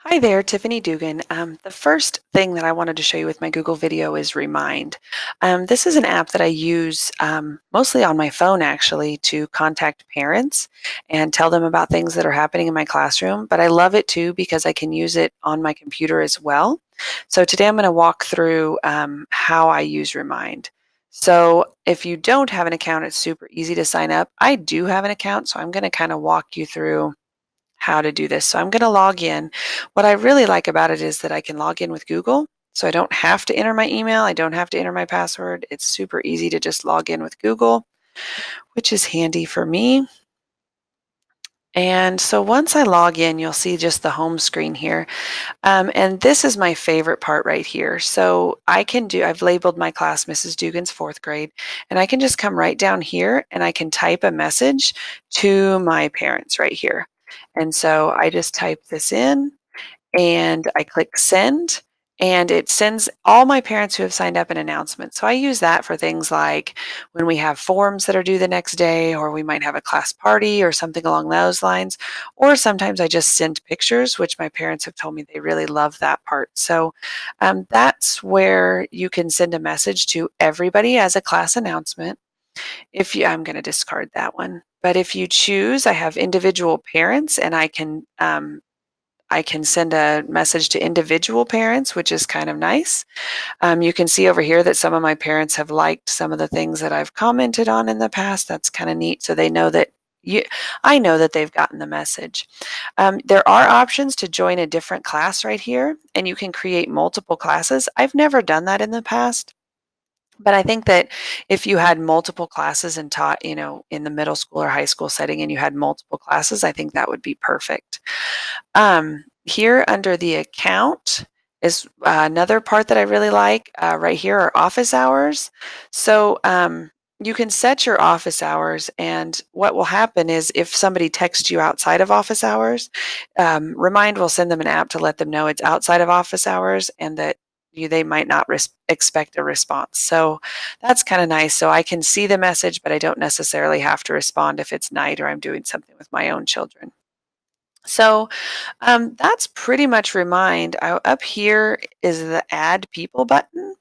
Hi there, Tiffany Dugan. The first thing that I wanted to show you with my Google video is Remind. This is an app that I use mostly on my phone actually to contact parents and tell them about things that are happening in my classroom. But I love it too because I can use it on my computer as well. So today I'm going to walk through how I use Remind. So if you don't have an account, it's super easy to sign up. I do have an account, so I'm going to kind of walk you through how to do this. So I'm going to log in. What I really like about it is that I can log in with Google. So I don't have to enter my email. I don't have to enter my password. It's super easy to just log in with Google, which is handy for me. And so once I log in, you'll see just the home screen here. And this is my favorite part right here. So I've labeled my class Mrs. Dugan's fourth grade, and I can just come right down here and I can type a message to my parents right here. And so I just type this in and I click send, and it sends all my parents who have signed up an announcement. So I use that for things like when we have forms that are due the next day, or we might have a class party or something along those lines. Or sometimes I just send pictures, which my parents have told me they really love that part. So that's where you can send a message to everybody as a class announcement. I'm going to discard that one. But if you choose, I have individual parents, and I can send a message to individual parents, which is kind of nice. You can see over here that some of my parents have liked some of the things that I've commented on in the past. That's kind of neat. So they know that I know that they've gotten the message. There are options to join a different class right here, and you can create multiple classes. I've never done that in the past. But I think that if you had multiple classes and taught, in the middle school or high school setting and you had multiple classes, I think that would be perfect. Here under the account is another part that I really like. Right here are office hours. So you can set your office hours, and what will happen is if somebody texts you outside of office hours, Remind will send them an app to let them know it's outside of office hours and that they might not expect a response. So that's kind of nice. So I can see the message, but I don't necessarily have to respond if it's night or I'm doing something with my own children. So that's pretty much Remind. Up here is the Add People button.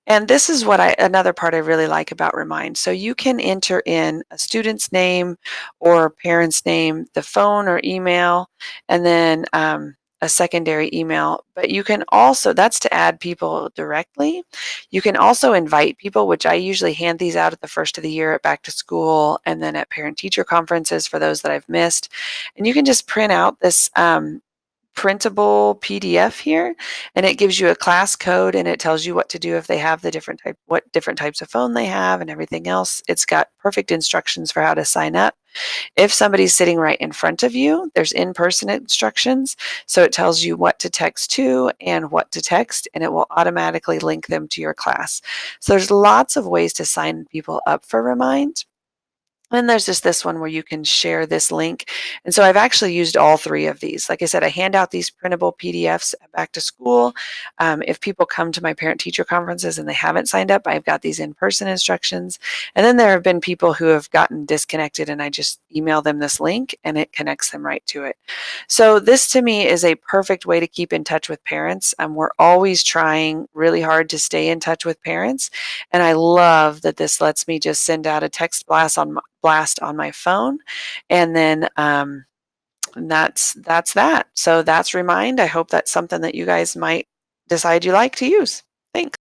And this is another part I really like about Remind. So you can enter in a student's name or parent's name, the phone or email, and then a secondary email. But you can also, that's to add people directly. You can also invite people, which I usually hand these out at the first of the year at back to school and then at parent teacher conferences for those that I've missed. And you can just print out this printable PDF here, and it gives you a class code, and it tells you what to do if they have what different types of phone they have and everything else. It's got perfect instructions for how to sign up. If somebody's sitting right in front of you, there's in-person instructions. So it tells you what to text to and what to text, and it will automatically link them to your class. So there's lots of ways to sign people up for Remind. Then there's just this one where you can share this link. And so I've actually used all three of these. Like I said, I hand out these printable PDFs back to school. If people come to my parent-teacher conferences and they haven't signed up, I've got these in-person instructions. And then there have been people who have gotten disconnected, and I just email them this link and it connects them right to it. So this to me is a perfect way to keep in touch with parents. We're always trying really hard to stay in touch with parents. And I love that this lets me just send out a text blast on my phone, and then that's that. So that's Remind. I hope that's something that you guys might decide you like to use. Thanks.